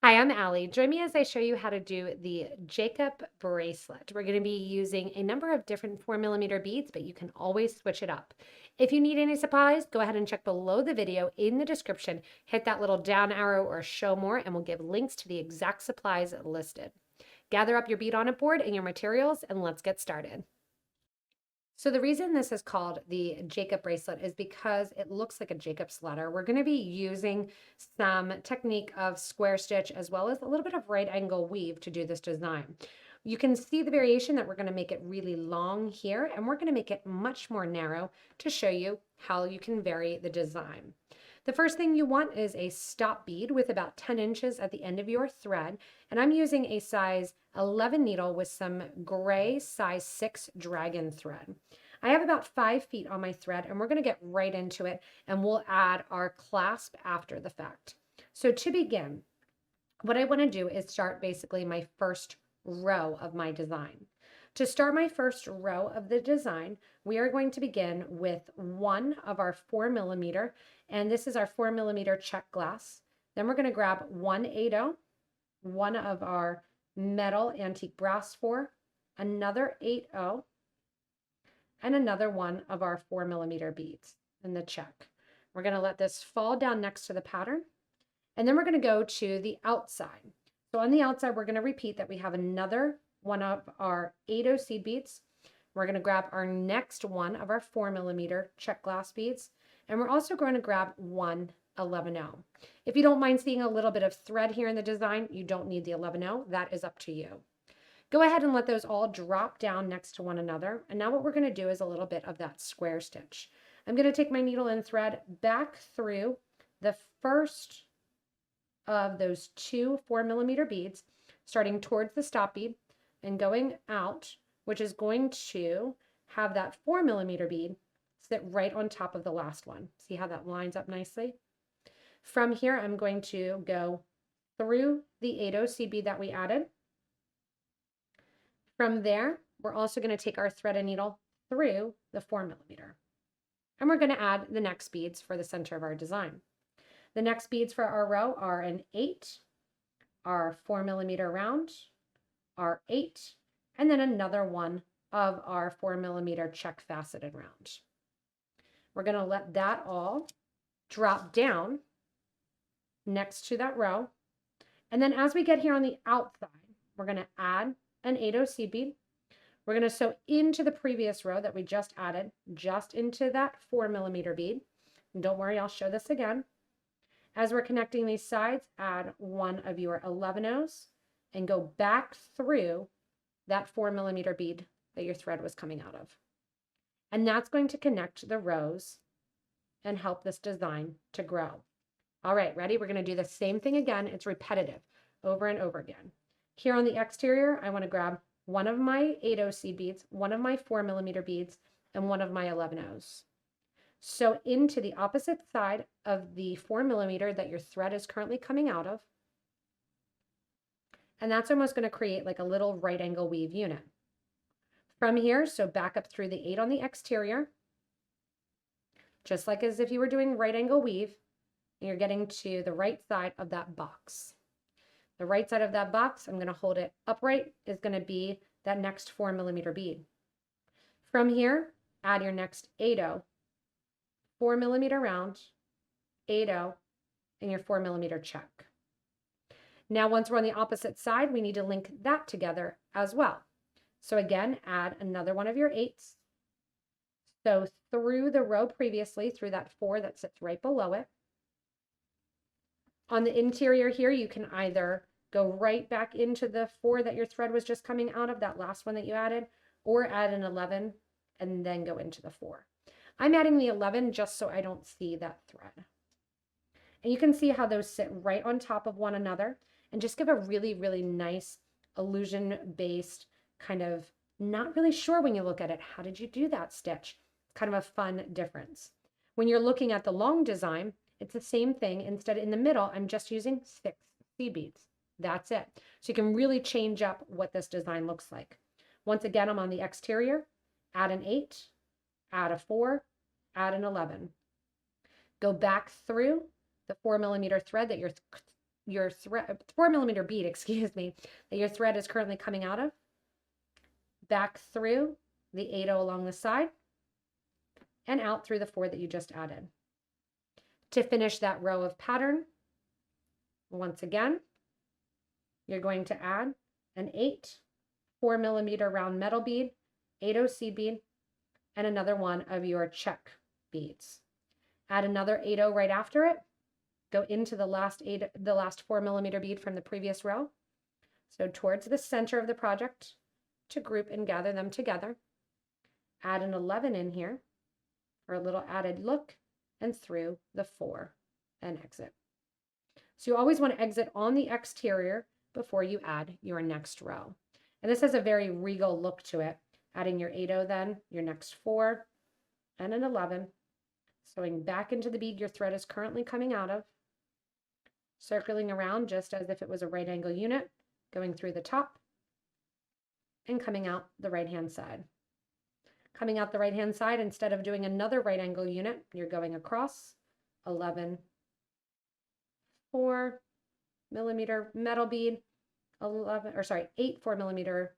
Hi, I'm Allie. Join me as I show you how to do the Jacob bracelet. We're going to be using a number of different 4mm beads, but you can always switch it up. If you need any supplies, go ahead and check below the video in the description. Hit that little down arrow or show more, and we'll give links to the exact supplies listed. Gather up your bead on a board and your materials, and let's get started. So the reason this is called the Jacob bracelet is because it looks like a Jacob's ladder. We're going to be using some technique of square stitch as well as a little bit of right angle weave to do this design. You can see the variation that we're going to make it really long here, and we're going to make it much more narrow to show you how you can vary the design. The first thing you want is a stop bead with about 10 inches at the end of your thread, and I'm using a size 11 needle with some gray size 6 dragon thread. I have about 5 feet on my thread, and we're going to get right into it, and we'll add our clasp after the fact. So to begin, what I want to do is start basically my first row of my design. To start my first row of the design, we are going to begin with one of our 4mm, and this is our 4mm Czech glass. Then we're going to grab 1/8, one of our metal antique brass 4, another 8/0, and another one of our 4mm beads in the Czech. We're going to let this fall down next to the pattern, and then we're going to go to the outside. So on the outside, we're going to repeat that we have another one of our 8/0 seed beads. We're going to grab our next one of our 4mm Czech glass beads, and we're also going to grab one 11/0. If you don't mind seeing a little bit of thread here in the design, you don't need the 11/0. That is up to you. Go ahead and let those all drop down next to one another. And now what we're going to do is a little bit of that square stitch. I'm going to take my needle and thread back through the first of those two 4mm beads, starting towards the stop bead and going out, which is going to have that 4mm bead sit right on top of the last one. See how that lines up nicely? From here, I'm going to go through the 8/0 seed bead that we added. From there, we're also going to take our thread and needle through the 4mm. And we're going to add the next beads for the center of our design. The next beads for our row are an 8, our 4mm round, our 8, and then another one of our 4mm Czech faceted round. We're going to let that all drop down next to that row. And then as we get here on the outside, we're going to add an 8/0 seed bead. We're going to sew into the previous row that we just added, just into that 4mm bead. And don't worry, I'll show this again. As we're connecting these sides, add one of your 11/0s and go back through that 4mm bead that your thread was coming out of. And that's going to connect the rows and help this design to grow. All right, ready? We're going to do the same thing again. It's repetitive over and over again. Here on the exterior, I want to grab one of my 8/0 seed beads, one of my 4mm beads, and one of my 11/0s. Sew into the opposite side of the 4mm that your thread is currently coming out of. And that's almost going to create like a little right angle weave unit. From here, sew back up through the 8 on the exterior, just like as if you were doing right angle weave, and you're getting to the right side of that box. The right side of that box, I'm going to hold it upright, is going to be that next 4mm bead. From here, add your next 8/0, 4mm round, 8/0, and your 4mm Czech. Now, once we're on the opposite side, we need to link that together as well. So again, add another one of your 8s. So through the row previously, through that 4 that sits right below it. On the interior here, you can either go right back into the 4 that your thread was just coming out of, that last one that you added, or add an 11 and then go into the 4. I'm adding the 11 just so I don't see that thread. And you can see how those sit right on top of one another and just give a really, really nice illusion-based kind of, not really sure when you look at it, how did you do that stitch? Kind of a fun difference. When you're looking at the long design, it's the same thing. Instead, in the middle, I'm just using 6 seed beads. That's it. So you can really change up what this design looks like. Once again, I'm on the exterior. Add an 8, add a 4, add an 11. Go back through the 4mm thread that your your thread, 4 millimeter bead, excuse me, that your thread is currently coming out of, back through the 8/0 along the side, and out through the 4 that you just added. To finish that row of pattern, once again, you're going to add an 8 4-millimeter round metal bead, 8/0 seed bead, and another one of your Czech beads. Add another 8/0 right after it. Go into the last 4-millimeter bead from the previous row. So towards the center of the project to group and gather them together. Add an 11 in here for a little added look, and through the 4 and exit. So you always want to exit on the exterior before you add your next row. And this has a very regal look to it. Adding your 8/0 then, your next 4 and an 11, sewing back into the bead your thread is currently coming out of, circling around just as if it was a right angle unit, going through the top and coming out the right hand side. Coming out the right hand side, instead of doing another right angle unit, you're going across 11 4-millimeter metal bead, 8 4-millimeter,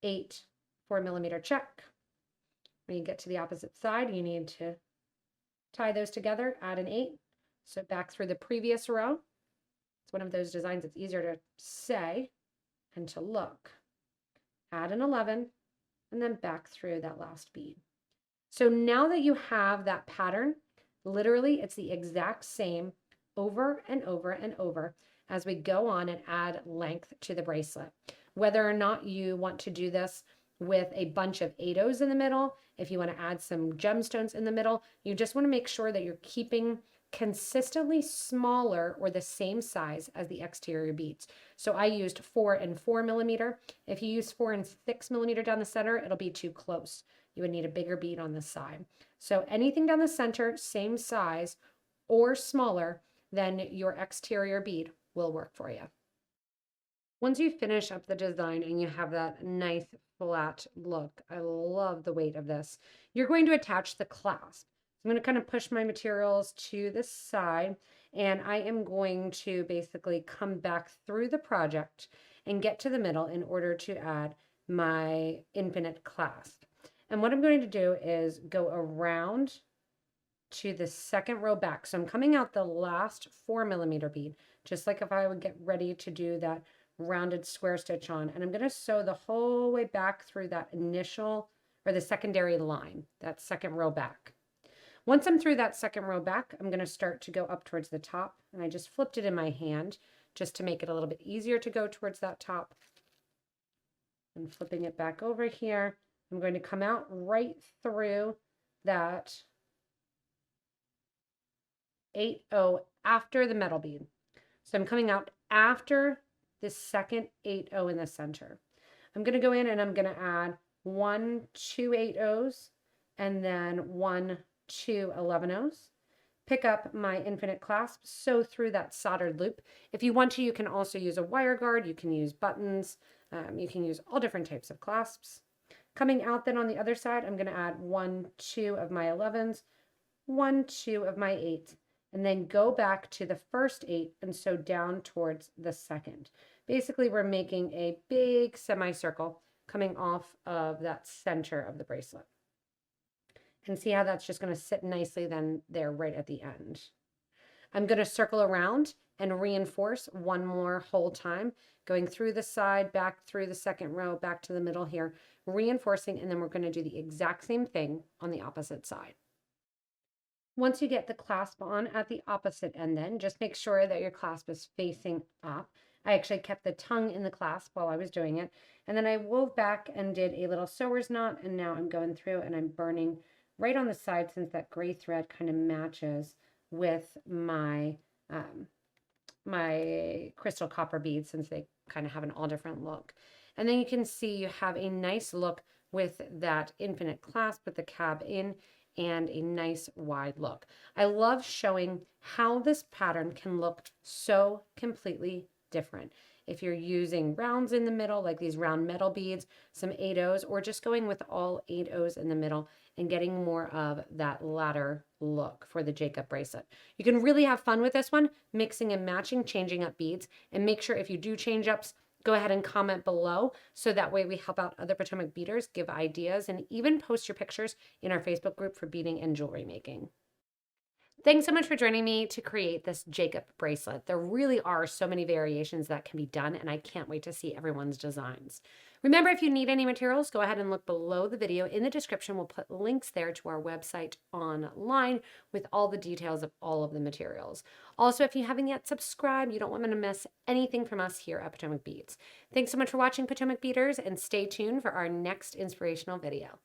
8 4-millimeter Czech. When you get to the opposite side, you need to tie those together, add an 8. So back through the previous row. It's one of those designs it's easier to say and to look. Add an 11, and then back through that last bead. So now that you have that pattern, literally it's the exact same over and over and over as we go on and add length to the bracelet. Whether or not you want to do this with a bunch of 8/0s in the middle, if you want to add some gemstones in the middle, you just want to make sure that you're keeping consistently smaller or the same size as the exterior beads. So I used 4 and 4-millimeter. If you use 4 and 6-millimeter down the center, it'll be too close. You would need a bigger bead on the side. So anything down the center, same size or smaller than your exterior bead will work for you. Once you finish up the design and you have that nice flat look, I love the weight of this, you're going to attach the clasp. I'm going to kind of push my materials to the side, and I am going to basically come back through the project and get to the middle in order to add my infinite clasp. And what I'm going to do is go around to the second row back. So I'm coming out the last 4-millimeter bead, just like if I would get ready to do that rounded square stitch on. And I'm going to sew the whole way back through that initial or the secondary line, that second row back. Once I'm through that second row back, I'm going to start to go up towards the top, and I just flipped it in my hand just to make it a little bit easier to go towards that top. And flipping it back over here, I'm going to come out right through that 8/0 after the metal bead. So I'm coming out after the second 8/0 in the center. I'm going to go in and I'm going to add 1 2 8/0s and then 1 2 11/0s. Pick up my infinite clasp, sew through that soldered loop. If you want to, you can also use a wire guard, you can use buttons, you can use all different types of clasps. Coming out then on the other side, I'm going to add 1 2 of my 11s, 1 2 of my 8s, and then go back to the first 8 and sew down towards the second. Basically, we're making a big semicircle coming off of that center of the bracelet. And see how that's just going to sit nicely then there right at the end. I'm going to circle around and reinforce one more whole time, going through the side, back through the second row, back to the middle here, reinforcing, and then we're going to do the exact same thing on the opposite side. Once you get the clasp on at the opposite end then, just make sure that your clasp is facing up. I actually kept the tongue in the clasp while I was doing it, and then I wove back and did a little sewer's knot, and now I'm going through and I'm burning right on the side since that gray thread kind of matches with my my crystal copper beads, since they kind of have an all different look. And then you can see you have a nice look with that infinite clasp with the cab in and a nice wide look. I love showing how this pattern can look so completely different. if you're using rounds in the middle, like these round metal beads, some 8 O's, or just going with all 8 O's in the middle and getting more of that ladder look for the Jacob bracelet. You can really have fun with this one, mixing and matching, changing up beads, and make sure if you do change ups, go ahead and comment below so that way we help out other Potomac beaders, give ideas, and even post your pictures in our Facebook group for beading and jewelry making. Thanks so much for joining me to create this Jacob bracelet. There really are so many variations that can be done, and I can't wait to see everyone's designs. Remember, if you need any materials, go ahead and look below the video. In the description, we'll put links there to our website online with all the details of all of the materials. Also, if you haven't yet subscribed, you don't want to miss anything from us here at Potomac Beads. Thanks so much for watching, Potomac Beaders, and stay tuned for our next inspirational video.